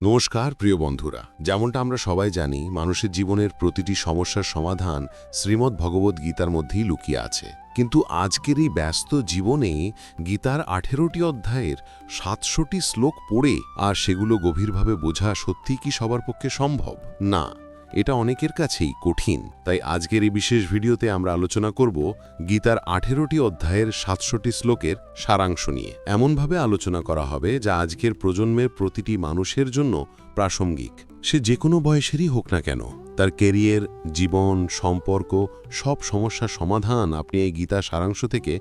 নমস্কার প্রিয় বন্ধুরা, যেমনটা আমরা সবাই জানি মানুষের জীবনের প্রতিটি সমস্যার সমাধান শ্রীমদ্ ভগবদ্ গীতার মধ্যেই লুকিয়ে আছে। কিন্তু আজকের এই ব্যস্ত জীবনে গীতার ১৮টি অধ্যায়ের ৭০০টি শ্লোক পড়ে আর সেগুলো গভীরভাবে বোঝা সত্যিই কি সবার পক্ষে সম্ভব? না, এটা অনেকের কাছেই কঠিন। তাই আজকের এই বিশেষ ভিডিওতে আমরা আলোচনা করব গীতার ১৮টি অধ্যায়ের ৭০০টি শ্লোকের সারাংশ নিয়ে। এমনভাবে আলোচনা করা হবে যা আজকের প্রজন্মের প্রতিটি মানুষের জন্য প্রাসঙ্গিক। সে যে কোনো বয়সেরই হোক না কেন, তার ক্যারিয়ার, জীবন, সম্পর্ক, সব সমস্যার সমাধান আপনি এই গীতা সারাংশ থেকে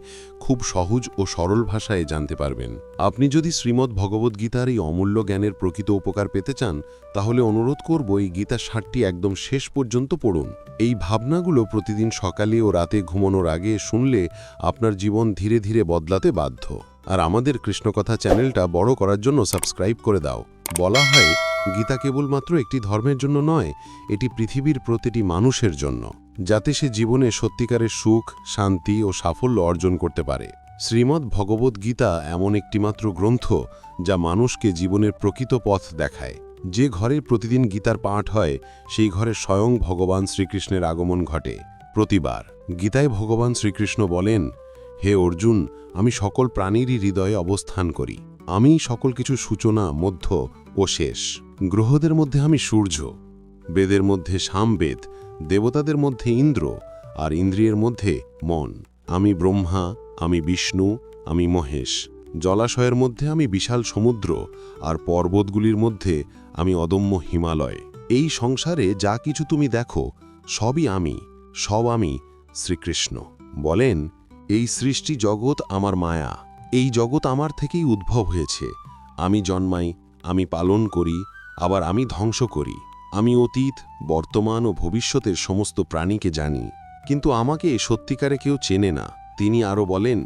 খুব সহজ ও সরল ভাষায় জানতে পারবেন। আপনি যদি শ্রীমদ্ ভগবদ্গীতার এই অমূল্য জ্ঞানের প্রকৃত উপকার পেতে চান, তাহলে অনুরোধ করব এই গীতার ৬০টি একদম শেষ পর্যন্ত পড়ুন। এই ভাবনাগুলো প্রতিদিন সকালে ও রাতে ঘুমানোর আগে শুনলে আপনার জীবন ধীরে ধীরে বদলাতে বাধ্য। আর আমাদের কৃষ্ণকথা চ্যানেলটা বড় করার জন্য সাবস্ক্রাইব করে দাও। বলা হয় গীতা কেবলমাত্র একটি ধর্মের জন্য নয়, এটি পৃথিবীর প্রতিটি মানুষের জন্য, যাতে সে জীবনে সত্যিকারের সুখ, শান্তি ও সাফল্য অর্জন করতে পারে। শ্রীমদ্ ভগবদ্গীতা এমন একটিমাত্র গ্রন্থ যা মানুষকে জীবনের প্রকৃত পথ দেখায়। যে ঘরে প্রতিদিন গীতার পাঠ হয় সেই ঘরে স্বয়ং ভগবান শ্রীকৃষ্ণের আগমন ঘটে। প্রতিবার গীতায় ভগবান শ্রীকৃষ্ণ বলেন, হে অর্জুন, আমি সকল প্রাণীরই হৃদয়ে অবস্থান করি। আমি সকল কিছু সূচনা, মধ্য ও শেষ। গ্রহদের মধ্যে আমি সূর্য, বেদের মধ্যে সামবেদ, দেবতাদের মধ্যে ইন্দ্র, আর ইন্দ্রিয়ের মধ্যে মন। আমি ব্রহ্মা, আমি বিষ্ণু, আমি মহেশ। জলাশয়ের মধ্যে আমি বিশাল সমুদ্র, আর পর্বতগুলির মধ্যে আমি অদম্য হিমালয়। এই সংসারে যা কিছু তুমি দেখো সবই আমি, সব আমি শ্রীকৃষ্ণ। বলেন, এই সৃষ্টি জগৎ আমার মায়া, এই জগৎ আমার থেকেই উদ্ভব হয়েছে। আমি জন্মাই, আমি পালন করি, আবার আমি ধ্বংস করি। আমি অতীত, বর্তমান ও ভবিষ্যতের সমস্ত প্রাণীকে জানি, কিন্তু আমাকে সত্যিকারে কেউ চেনে না। তিনি আরও বলেন,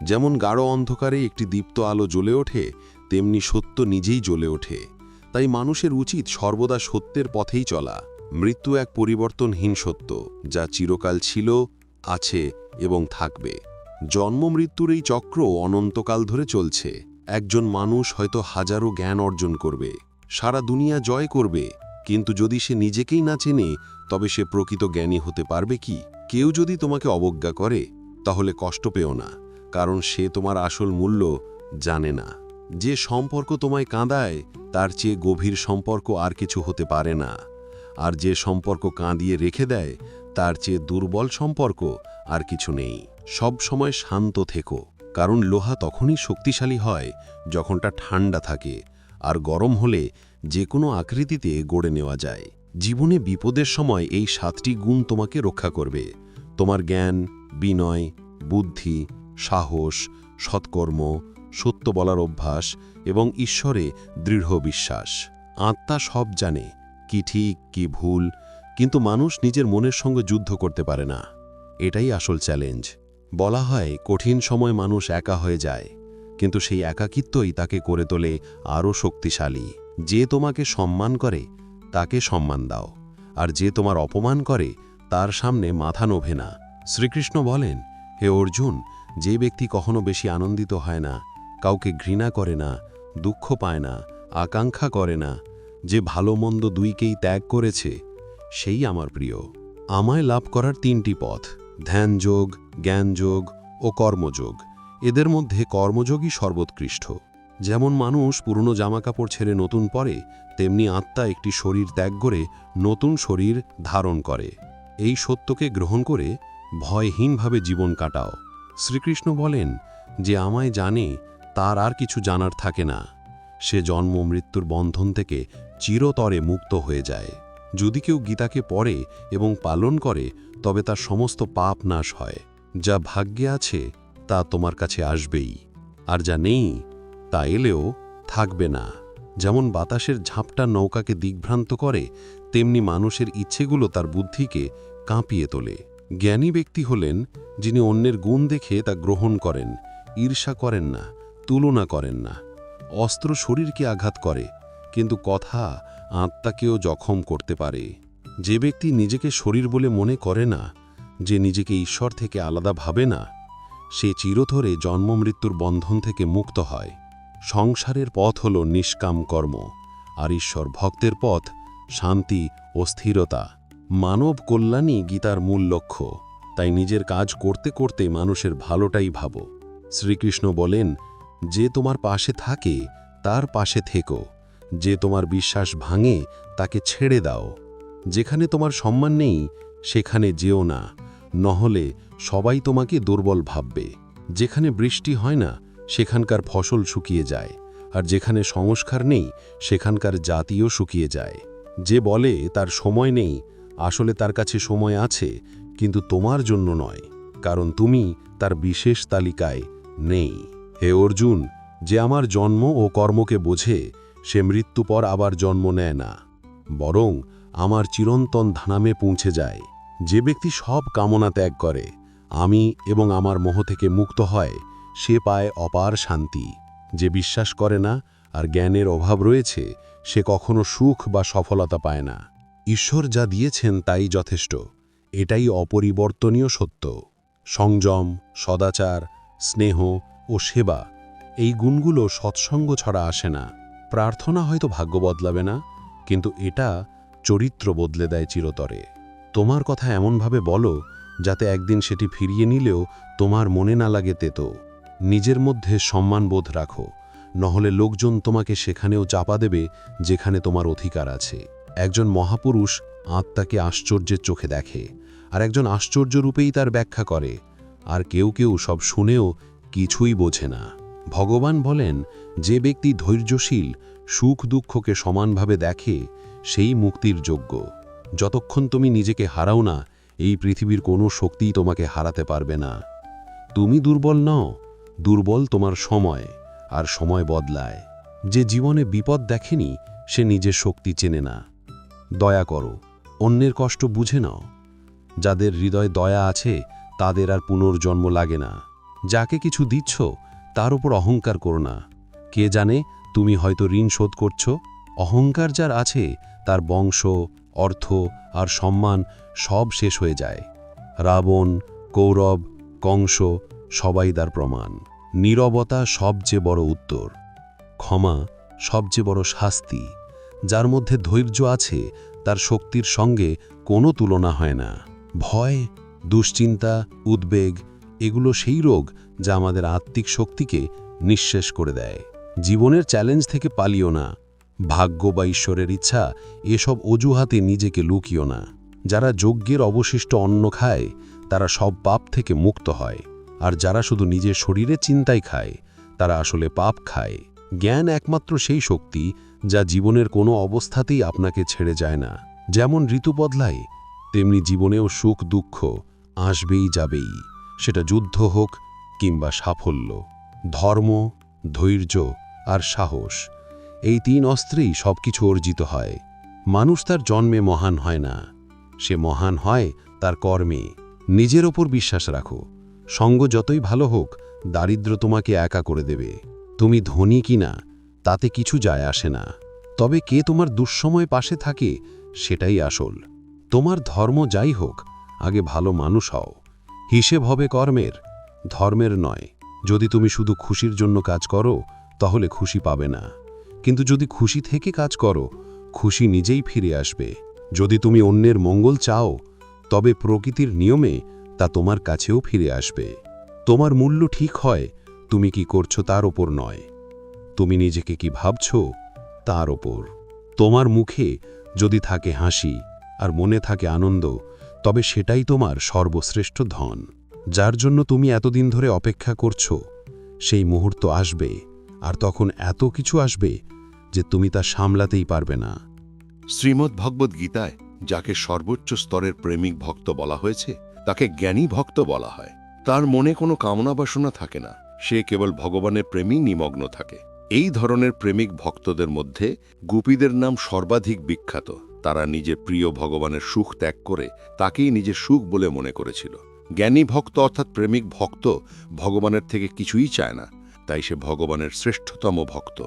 যেমন গাঢ় অন্ধকারে একটি দীপ্ত আলো জ্বলে ওঠে, তেমনি সত্য নিজেই জ্বলে ওঠে। তাই মানুষের উচিত সর্বদা সত্যের পথেই চলা। মৃত্যু এক পরিবর্তনহীন সত্য, যা চিরকাল ছিল, আছে এবং থাকবে। জন্ম মৃত্যুর এই চক্র অনন্তকাল ধরে চলছে। একজন মানুষ হয়তো হাজারো জ্ঞান অর্জন করবে, সারা দুনিয়া জয় করবে, কিন্তু যদি সে নিজেকেই না চেনে, তবে সে প্রকৃত জ্ঞানী হতে পারবে কি? কেউ যদি তোমাকে অবজ্ঞা করে, তাহলে কষ্ট পেও না, কারণ সে তোমার আসল মূল্য জানে না। যে সম্পর্ক তোমায় কাঁদায়, তার চেয়ে গভীর সম্পর্ক আর কিছু হতে পারে না। আর যে সম্পর্ক কাঁদিয়ে রেখে দেয়, তার চেয়ে দুর্বল সম্পর্ক আর কিছু নেই। সব সময় শান্ত থেকো, কারণ লোহা তখনই শক্তিশালী হয় যখন তা ঠান্ডা থাকে, আর গরম হলে যে কোনো আকৃতিতে গড়ে নেওয়া যায়। জীবনে বিপদের সময় এই 7টি গুণ তোমাকে রক্ষা করবে: তোমার জ্ঞান, বিনয়, বুদ্ধি, সাহস, সৎকর্ম, সত্য বলার অভ্যাস এবং ঈশ্বরে দৃঢ় বিশ্বাস। আত্মা সব জানে, কি ঠিক কি ভুল, কিন্তু মানুষ নিজের মনের সঙ্গে যুদ্ধ করতে পারে না। এটাই আসল চ্যালেঞ্জ। বলা হয় কঠিন সময় মানুষ একা হয়ে যায়, কিন্তু সেই একাকিত্বই তাকে করে তোলে আরও শক্তিশালী। যে তোমাকে সম্মান করে তাকে সম্মান দাও, আর যে তোমার অপমান করে তার সামনে মাথা নোভে না। শ্রীকৃষ্ণ বলেন, হে অর্জুন, যে ব্যক্তি কখনো বেশি আনন্দিত হয় না, কাউকে ঘৃণা করে না, দুঃখ পায় না, আকাঙ্ক্ষা করে না, যে ভালো মন্দ দুইকেই ত্যাগ করেছে, সেই আমার প্রিয়। আমায় লাভ করার 3টি পথ: ধ্যানযোগ, জ্ঞানযোগ ও কর্মযোগ। এদের মধ্যে কর্মযোগই সর্বোৎকৃষ্ট। যেমন মানুষ পুরনো জামাকাপড় ছেড়ে নতুন পরে, তেমনি আত্মা একটি শরীর ত্যাগ করে নতুন শরীর ধারণ করে। এই সত্যকে গ্রহণ করে ভয়হীনভাবে জীবন কাটাও। শ্রীকৃষ্ণ বলেন, যে আমায় জানে তার আর কিছু জানার থাকে না। সে জন্ম মৃত্যুর বন্ধন থেকে চিরতরে মুক্ত হয়ে যায়। যদি কেউ গীতাকে পড়ে এবং পালন করে, তবে তার সমস্ত পাপ নাশ হয়। যা ভাগ্যে আছে তা তোমার কাছে আসবেই, আর যা নেই তা এলেও থাকবে না। যেমন বাতাসের ঝাপটা নৌকাকে দিগ্ভ্রান্ত করে, তেমনি মানুষের ইচ্ছেগুলো তার বুদ্ধিকে কাঁপিয়ে তোলে। জ্ঞানী ব্যক্তি হলেন যিনি অন্যের গুণ দেখে তা গ্রহণ করেন, ঈর্ষা করেন না, তুলনা করেন না। অস্ত্র শরীরকে আঘাত করে, কিন্তু কথা আত্মাকেও জখম করতে পারে। যে ব্যক্তি নিজেকে শরীর বলে মনে করে না, যে নিজেকে ঈশ্বর থেকে আলাদা ভাবে না, সে চিরতরে জন্ম মৃত্যুর বন্ধন থেকে মুক্ত হয়। সংসারের পথ হল নিষ্কাম কর্ম, আর ঈশ্বর ভক্তের পথ শান্তি ও স্থিরতা। মানব কল্যাণই গীতার মূল লক্ষ্য, তাই নিজের কাজ করতে করতে মানুষের ভালোটাই ভাবো। শ্রীকৃষ্ণ বলেন, যে তোমার পাশে থাকে তার পাশে থেকো, যে তোমার বিশ্বাস ভাঙে তাকে ছেড়ে দাও। যেখানে তোমার সম্মান নেই সেখানে যেও না, নহলে সবাই তোমাকে দুর্বল ভাববে। যেখানে বৃষ্টি হয় না সেখানকার ফসল শুকিয়ে যায়, আর যেখানে সংস্কার নেই সেখানকার জাতিও শুকিয়ে যায়। যে বলে তার সময় নেই, আসলে তার কাছে সময় আছে, কিন্তু তোমার জন্য নয়, কারণ তুমি তার বিশেষ তালিকায় নেই। হে অর্জুন, যে আমার জন্ম ও কর্মকে বোঝে সে মৃত্যু পর আবার জন্ম নেয় না, বরং আমার চিরন্তন ধামে পৌঁছে যায়। যে ব্যক্তি সব কামনা ত্যাগ করে, আমি এবং আমার মোহ থেকে মুক্ত হয়, সে পায় অপার শান্তি। যে বিশ্বাস করে না আর জ্ঞানের অভাব রয়েছে, সে কখনো সুখ বা সফলতা পায় না। ঈশ্বর যা দিয়েছেন তাই যথেষ্ট, এটাই অপরিবর্তনীয় সত্য। সংযম, সদাচার, স্নেহ ও সেবা, এই গুণগুলো সৎসঙ্গ ছাড়া আসে না। প্রার্থনা হয়তো ভাগ্য বদলাবে না, কিন্তু এটা চরিত্র বদলে দেয় চিরতরে। তোমার কথা এমনভাবে বলো যাতে একদিন সেটি ফিরিয়ে নিলেও তোমার মনে না লাগে তেতো। নিজের মধ্যে সম্মানবোধ রাখো, নহলে লোকজন তোমাকে সেখানেও চাপা দেবে যেখানে তোমার অধিকার আছে। একজন মহাপুরুষ আত্মাকে আশ্চর্যের চোখে দেখে, আর একজন আশ্চর্যরূপেই তার ব্যাখ্যা করে, আর কেউ কেউ সব শুনেও কিছুই বোঝে না। ভগবান বলেন, যে ব্যক্তি ধৈর্যশীল, সুখ দুঃখকে সমানভাবে দেখে, সেই মুক্তির যোগ্য। যতক্ষণ তুমি নিজেকে হারাও না, এই পৃথিবীর কোনো শক্তিই তোমাকে হারাতে পারবে না। তুমি দুর্বল নও, দুর্বল তোমার সময়, আর সময় বদলায়। যে জীবনে বিপদ দেখেনি সে নিজের শক্তি চেনে না। দয়া করো, অন্যের কষ্ট বুঝে নাও। যাদের হৃদয়ে দয়া আছে তাদের আর পুনর্জন্ম লাগে না। যাকে কিছু দিচ্ছ তার উপর অহংকার করো না। কে জানে তুমি হয়তো ঋণ শোধ করছ। অহংকার যার আছে তার বংশ, অর্থ আর সম্মান সব শেষ হয়ে যায়। রাবণ, কৌরব, কংস সবাই তার প্রমাণ। নীরবতা সবচেয়ে বড় উত্তর, ক্ষমা সবচেয়ে বড় শাস্তি। যার মধ্যে ধৈর্য আছে তার শক্তির সঙ্গে কোনো তুলনা হয় না। ভয়, দুশ্চিন্তা, উদ্বেগ এগুলো সেই রোগ যা আমাদের আত্মিক শক্তিকে নিঃশেষ করে দেয়। জীবনের চ্যালেঞ্জ থেকে পালিও না। ভাগ্য বা ঈশ্বরের ইচ্ছা এসব অজুহাতে নিজেকে লুকিও না। যারা যজ্ঞের অবশিষ্ট অন্ন খায় তারা সব পাপ থেকে মুক্ত হয়, আর যারা শুধু নিজের শরীরে চিন্তাই খায় তারা আসলে পাপ খায়। জ্ঞান একমাত্র সেই শক্তি যা জীবনের কোনো অবস্থাতেই আপনাকে ছেড়ে যায় না। যেমন ঋতু বদলায়, তেমনি জীবনেও সুখ দুঃখ আসবেই যাবেই, সেটা যুদ্ধ হোক কিংবা সাফল্য। ধর্ম, ধৈর্য আর সাহস, এই তিন অস্ত্রেই সবকিছু অর্জিত হয়। মানুষ তার জন্মে মহান হয় না, সে মহান হয় তার কর্মে। নিজের ওপর বিশ্বাস রাখো। সঙ্গ যতই ভালো হোক, দারিদ্র্য তোমাকে একা করে দেবে। তুমি ধনী কিনা তাতে কিছু যায় আসে না, তবে কে তোমার দুঃসময় পাশে থাকে সেটাই আসল। তোমার ধর্ম যাই হোক, আগে ভালো মানুষ হও। হিসেব হবে কর্মের, ধর্মের নয়। যদি তুমি শুধু খুশির জন্য কাজ করো তাহলে খুশি পাবে না, কিন্তু যদি খুশি থেকে কাজ করো খুশি নিজেই ফিরে আসবে। যদি তুমি অন্যের মঙ্গল চাও তবে প্রকৃতির নিয়মে তা তোমার কাছেও ফিরে আসবে। তোমার মূল্য ঠিক হয় তুমি কি করছো তার ওপর নয়, তুমি নিজেকে কি ভাবছো তার ওপর। তোমার মুখে যদি থাকে হাসি আর মনে থাকে আনন্দ, তবে সেটাই তোমার সর্বশ্রেষ্ঠ ধন। যার জন্য তুমি এতদিন ধরে অপেক্ষা করছো সেই মুহূর্ত আসবে, আর তখন এত কিছু আসবে যে তুমি তা সামলাতেই পারবে না। শ্রীমদ্ ভগবদ্ গীতায় যাকে সর্বোচ্চ স্তরের প্রেমিক ভক্ত বলা হয়েছে তাকে জ্ঞানী ভক্ত বলা হয়। তার মনে কোনো কামনা বাসনা থাকে না, সে কেবল ভগবানের প্রেমেই নিমগ্ন থাকে। এই ধরনের প্রেমিক ভক্তদের মধ্যে গোপীদের নাম সর্বাধিক বিখ্যাত। তারা নিজের প্রিয় ভগবানের সুখ ত্যাগ করে তাকেই নিজের সুখ বলে মনে করেছিল। জ্ঞানী ভক্ত অর্থাৎ প্রেমিক ভক্ত ভগবানের থেকে কিছুই চায় না, তাই সে ভগবানের শ্রেষ্ঠতম ভক্ত।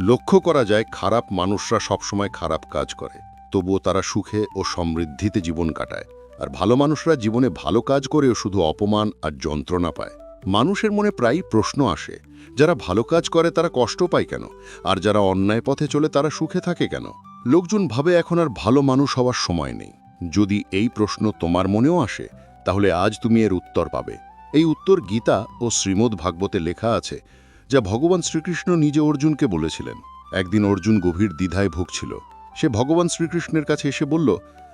লক্ষ্য করা যায় খারাপ মানুষরা সবসময় খারাপ কাজ করে, তবুও তারা সুখে ও সমৃদ্ধিতে জীবন কাটায়। আর ভালো মানুষরা জীবনে ভালো কাজ করেও শুধু অপমান আর যন্ত্রণা পায়। মানুষের মনে প্রায়ই প্রশ্ন আসে, যারা ভালো কাজ করে তারা কষ্ট পায় কেন, আর যারা অন্যায় পথে চলে তারা সুখে থাকে কেন? লোকজন ভাবে এখন আর ভালো মানুষ হওয়ার সময় নেই। যদি এই প্রশ্ন তোমার মনেও আসে, তাহলে আজ তুমি এর উত্তর পাবে। এই উত্তর গীতা ও শ্রীমদ্ ভাগবতে লেখা আছে, যা ভগবান শ্রীকৃষ্ণ নিজে অর্জুনকে বলেছিলেন। একদিন অর্জুন গভীর দ্বিধায় ভুগছিল। সে ভগবান শ্রীকৃষ্ণের কাছে এসে বলল,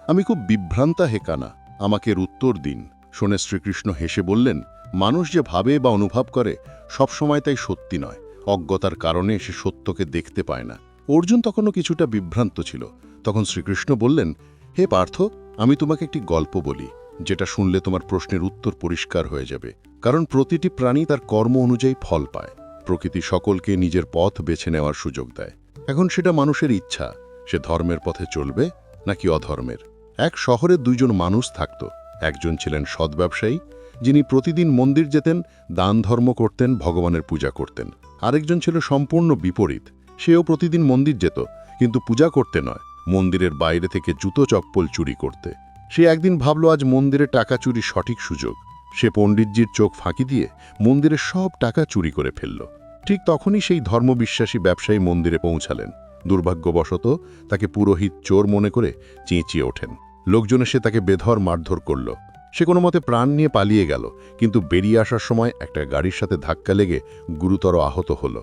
আমি খুব বিভ্রান্তা হে কানা, আমাকে এর উত্তর দিন। শুনে শ্রীকৃষ্ণ হেসে বললেন, মানুষ যে ভাবে বা অনুভব করে সবসময় তাই সত্যি নয়। অজ্ঞতার কারণে সে সত্যকে দেখতে পায় না। অর্জুন তখনও কিছুটা বিভ্রান্ত ছিল। তখন শ্রীকৃষ্ণ বললেন, হে পার্থ, আমি তোমাকে একটি গল্প বলি, যেটা শুনলে তোমার প্রশ্নের উত্তর পরিষ্কার হয়ে যাবে। কারণ প্রতিটি প্রাণী তার কর্ম অনুযায়ী ফল পায়। প্রকৃতি সকলকে নিজের পথ বেছে নেওয়ার সুযোগ দেয়। এখন সেটা মানুষের ইচ্ছা, সে ধর্মের পথে চলবে নাকি অধর্মের। এক শহরে দুইজন মানুষ থাকত। একজন ছিলেন সৎ ব্যবসায়ী, যিনি প্রতিদিন মন্দির যেতেন, দান ধর্ম করতেন, ভগবানের পূজা করতেন। আরেকজন ছিল সম্পূর্ণ বিপরীত। সেও প্রতিদিন মন্দির যেত, কিন্তু পূজা করতে নয়, মন্দিরের বাইরে থেকে জুতো চপ্পল চুরি করতে। সে একদিন ভাবল, আজ মন্দিরে টাকা চুরি সঠিক সুযোগ। সে পণ্ডিতজির চোখ ফাঁকি দিয়ে মন্দিরের সব টাকা চুরি করে ফেলল। ঠিক তখনই সেই ধর্মবিশ্বাসী ব্যবসায়ী মন্দিরে পৌঁছালেন। দুর্ভাগ্যবশত তাকে পুরোহিত চোর মনে করে চেঁচিয়ে ওঠেন। লোকজন এসে তাকে বেধর মারধর করল। সে কোনো মতে প্রাণ নিয়ে পালিয়ে গেল, কিন্তু বেরিয়ে আসার সময় একটা গাড়ির সাথে ধাক্কা লেগে গুরুতর আহত হল।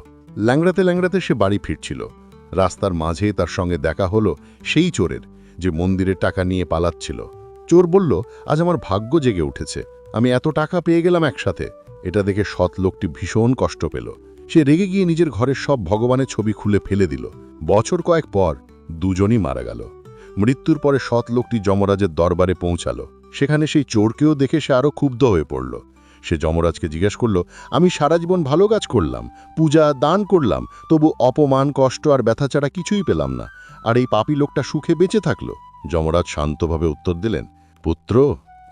ল্যাংড়াতে ল্যাংড়াতে সে বাড়ি ফিরছিল। রাস্তার মাঝে তার সঙ্গে দেখা হলো সেই চোরের, যে মন্দিরের টাকা নিয়ে পালাচ্ছিল। চোর বলল, আজ আমার ভাগ্য জেগে উঠেছে, আমি এত টাকা পেয়ে গেলাম একসাথে। এটা দেখে সৎ লোকটি ভীষণ কষ্ট পেল। সে রেগে গিয়ে নিজের ঘরের সব ভগবানের ছবি খুলে ফেলে দিল। বছর কয়েক পর দুজনই মারা গেল। মৃত্যুর পরে সৎ লোকটি যমরাজের দরবারে পৌঁছালো। সেখানে সেই চোরকেও দেখে সে আরও ক্ষুব্ধ হয়ে পড়ল। সে যমরাজকে জিজ্ঞেস করল, আমি সারা জীবন ভালো কাজ করলাম, পূজা দান করলাম, তবু অপমান, কষ্ট আর ব্যথা ছাড়া কিছুই পেলাম না, আর এই পাপী লোকটা সুখে বেঁচে থাকলো। যমরাজ শান্তভাবে উত্তর দিলেন, পুত্র,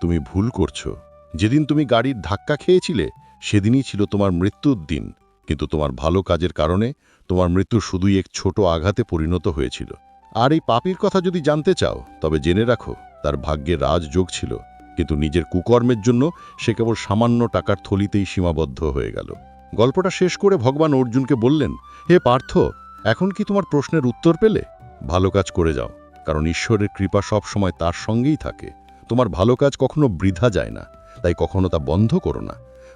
তুমি ভুল করছো। যেদিন তুমি গাড়ির ধাক্কা খেয়েছিলে সেদিনই ছিল তোমার মৃত্যুর দিন, কিন্তু তোমার ভালো কাজের কারণে তোমার মৃত্যু শুধুই এক ছোট আঘাতে পরিণত হয়েছিল। আর এই পাপীর কথা যদি জানতে চাও, তবে জেনে রাখো, তার ভাগ্যে রাজযোগ ছিল, কিন্তু নিজের কুকর্মের জন্য সে কেবল সামান্য টাকার থলিতেই সীমাবদ্ধ হয়ে গেল। গল্পটা শেষ করে ভগবান অর্জুনকে বললেন, হে পার্থ, এখন কি তোমার প্রশ্নের উত্তর পেলে? ভালো কাজ করে যাও, কারণ ঈশ্বরের কৃপা সব সময় তার সঙ্গেই থাকে। তোমার ভালো কাজ কখনো বৃথা যায় না, তাই কখনো তা বন্ধ করো না।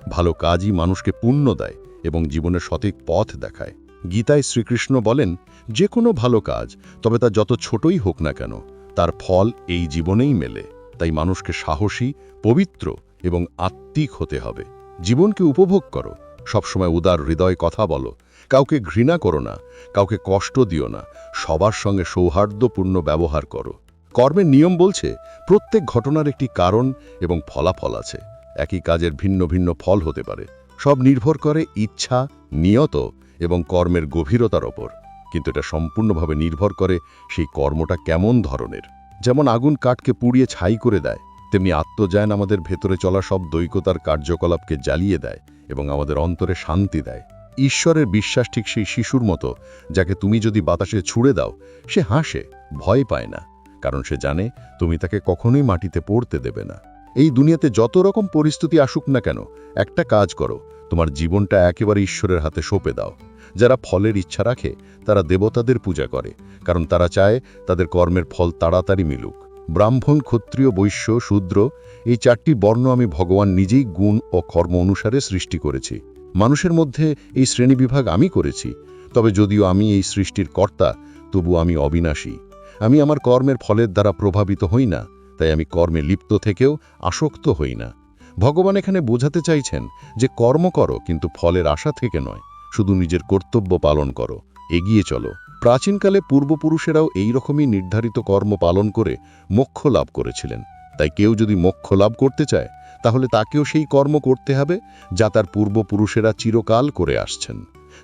ভালো কাজই মানুষকে পুণ্য দেয় এবং জীবনের সঠিক পথ দেখায়। গীতায় শ্রীকৃষ্ণ বলেন, যে কোনো ভালো কাজ, তবে তা যত ছোটই হোক না কেন, তার ফল এই জীবনেই মেলে। তাই মানুষকে সাহসী, পবিত্র এবং আত্মিক হতে হবে। জীবনকে উপভোগ করো, সবসময় উদার হৃদয় কথা বলো, কাউকে ঘৃণা করো না, কাউকে কষ্ট দিও না, সবার সঙ্গে সৌহার্দ্যপূর্ণ ব্যবহার করো। কর্মের নিয়ম বলছে, প্রত্যেক ঘটনার একটি কারণ এবং ফলাফল আছে। একই কাজের ভিন্ন ভিন্ন ফল হতে পারে। সব নির্ভর করে ইচ্ছা, নিয়ত এবং কর্মের গভীরতার ওপর। কিন্তু এটা সম্পূর্ণভাবে নির্ভর করে সেই কর্মটা কেমন ধরনের। যেমন আগুন কাঠকে পুড়িয়ে ছাই করে দেয়, তেমনি আত্মজ্ঞান আমাদের ভেতরে চলা সব দৈকতার কার্যকলাপকে জ্বালিয়ে দেয় এবং আমাদের অন্তরে শান্তি দেয়। ঈশ্বরের বিশ্বাস ঠিক সেই শিশুর মতো, যাকে তুমি যদি বাতাসে ছুঁড়ে দাও, সে হাসে, ভয় পায় না, কারণ সে জানে তুমি তাকে কখনোই মাটিতে পড়তে দেবে না। এই দুনিয়াতে যত রকম পরিস্থিতি আসুক না কেন, একটা কাজ করো, তোমার জীবনটা একেবারে ঈশ্বরের হাতে সঁপে দাও। যারা ফলের ইচ্ছা রাখে তারা দেবতাদের পূজা করে, কারণ তারা চায় তাদের কর্মের ফল তাড়াতাড়ি মিলুক। ব্রাহ্মণ, ক্ষত্রিয়, বৈশ্য, শূদ্র, এই চারটি বর্ণ আমি ভগবান নিজেই গুণ ও কর্ম অনুসারে সৃষ্টি করেছি। মানুষের মধ্যে এই শ্রেণীবিভাগ আমি করেছি। তবে যদিও আমি এই সৃষ্টির কর্তা, তবু আমি অবিনাশী। আমি আমার কর্মের ফলের দ্বারা প্রভাবিত হই না, তাই আমি কর্মে লিপ্ত থেকেও আসক্ত হই না। ভগবান এখানে বোঝাতে চাইছেন যে কর্ম করো, কিন্তু ফলের আশা থেকে নয়। শুধু নিজের কর্তব্য পালন করো, এগিয়ে চলো। প্রাচীনকালে পূর্বপুরুষেরাও এই রকমই নির্ধারিত কর্ম পালন করে মোক্ষ লাভ করেছিলেন। তাই কেউ যদি মোক্ষ লাভ করতে চায়, তাহলে তাকেও সেই কর্ম করতে হবে যা তার পূর্বপুরুষেরা চিরকাল করে আসছেন,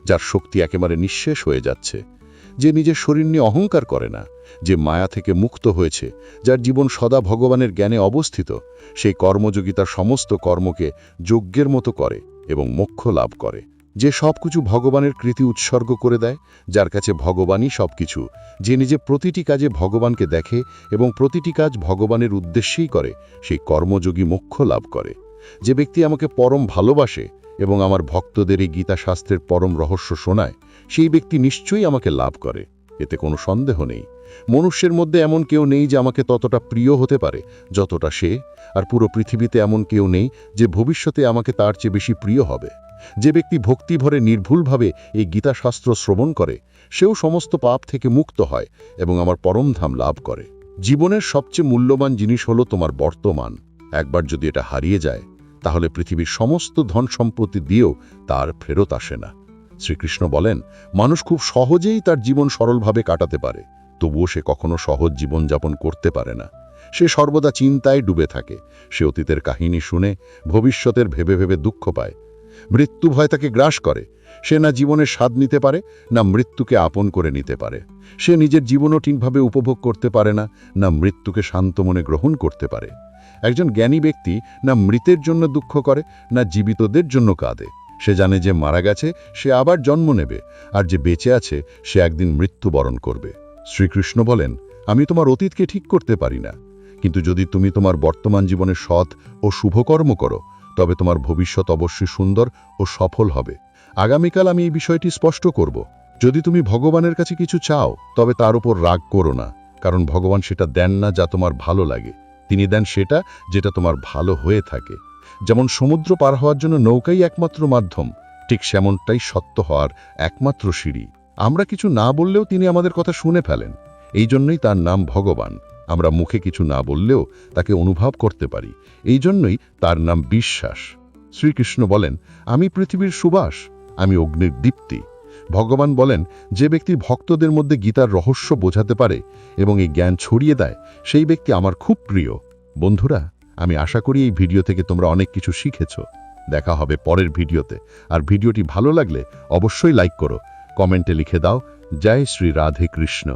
যার শক্তি একেবারে নিঃশেষ হয়ে যাচ্ছে, যে নিজের শরীর নিয়ে অহংকার করে না, যে মায়া থেকে মুক্ত হয়েছে, যার জীবন সদা ভগবানের জ্ঞানে অবস্থিত। সেই কর্মযোগী তার সমস্ত কর্মকে যজ্ঞের মতো করে এবং মোক্ষ লাভ করে। যে সবকিছু ভগবানের কৃতি উৎসর্গ করে দেয়, যার কাছে ভগবানই সবকিছু, যে নিজে প্রতিটি কাজে ভগবানকে দেখে এবং প্রতিটি কাজ ভগবানের উদ্দেশ্যেই করে, সেই কর্মযোগী মোক্ষ লাভ করে। যে ব্যক্তি আমাকে পরম ভালোবাসে এবং আমার ভক্তদের এই গীতা শাস্ত্রের পরম রহস্য শোনায়, সেই ব্যক্তি নিশ্চয়ই আমাকে লাভ করে, এতে কোনো সন্দেহ নেই। মনুষ্যের মধ্যে এমন কেউ নেই যে আমাকে ততটা প্রিয় হতে পারে যতটা সে, আর পুরো পৃথিবীতে এমন কেউ নেই যে ভবিষ্যতে আমাকে তার চেয়ে বেশি প্রিয় হবে। যে ব্যক্তি ভক্তিভরে নির্ভুলভাবে এই গীতা শাস্ত্র শ্রবণ করে, সেও সমস্ত পাপ থেকে মুক্ত হয় এবং আমার পরমধাম লাভ করে। জীবনের সবচেয়ে মূল্যবান জিনিস হলো তোমার বর্তমান। একবার যদি এটা হারিয়ে যায়, তাহলে পৃথিবীর সমস্ত ধন সম্পত্তি দিয়েও তার ফেরত আসে না। শ্রীকৃষ্ণ বলেন, মানুষ খুব সহজেই তার জীবন সরলভাবে কাটাতে পারে, তবুও সে কখনো সহজ জীবনযাপন করতে পারে না। সে সর্বদা চিন্তায় ডুবে থাকে। সে অতীতের কাহিনী শুনে ভবিষ্যতের ভেবে ভেবে দুঃখ পায়। মৃত্যু ভয় তাকে গ্রাস করে। সে না জীবনের স্বাদ নিতে পারে, না মৃত্যুকে আপন করে নিতে পারে। সে নিজের জীবনও ঠিকভাবে উপভোগ করতে পারে না, না মৃত্যুকে শান্ত মনে গ্রহণ করতে পারে। একজন জ্ঞানী ব্যক্তি না মৃতের জন্য দুঃখ করে, না জীবিতদের জন্য কাঁদে। সে জানে যে মারা গেছে সে আবার জন্ম নেবে, আর যে বেঁচে আছে সে একদিন মৃত্যুবরণ করবে। শ্রীকৃষ্ণ বলেন, আমি তোমার অতীতকে ঠিক করতে পারি না, কিন্তু যদি তুমি তোমার বর্তমান জীবনে সৎ ও শুভকর্ম করো, তবে তোমার ভবিষ্যৎ অবশ্যই সুন্দর ও সফল হবে। আগামীকাল আমি এই বিষয়টি স্পষ্ট করব। যদি তুমি ভগবানের কাছে কিছু চাও, তবে তার উপর রাগ করো না, কারণ ভগবান সেটা দেন না যা তোমার ভালো লাগে। তিনি দেন সেটা যেটা তোমার ভালো হয়ে থাকে। যেমন সমুদ্র পার হওয়ার জন্য নৌকাই একমাত্র মাধ্যম, ঠিক সেমনটাই সত্য হওয়ার একমাত্র সিঁড়ি। আমরা কিছু না বললেও তিনি আমাদের কথা শুনে ফেলেন। এই জন্যই তার নাম ভগবান। আমরা মুখে কিছু না বললেও তাকে অনুভব করতে পারি। এই জন্যই তার নাম বিশ্বাস। শ্রীকৃষ্ণ বলেন, আমি পৃথিবীর সুবাস, আমি অগ্নির দীপ্তি। ভগবান বলেন, যে ব্যক্তি ভক্তদের মধ্যে গীতার রহস্য বোঝাতে পারে এবং এই জ্ঞান ছড়িয়ে দেয়, সেই ব্যক্তি আমার খুব প্রিয়। বন্ধুরা, আমি আশা করি এই ভিডিও থেকে তোমরা অনেক কিছু শিখেছ। দেখা হবে পরের ভিডিওতে। আর ভিডিওটি ভালো লাগলে অবশ্যই লাইক করো, কমেন্টে লিখে দাও, জয় শ্রী রাধে কৃষ্ণ।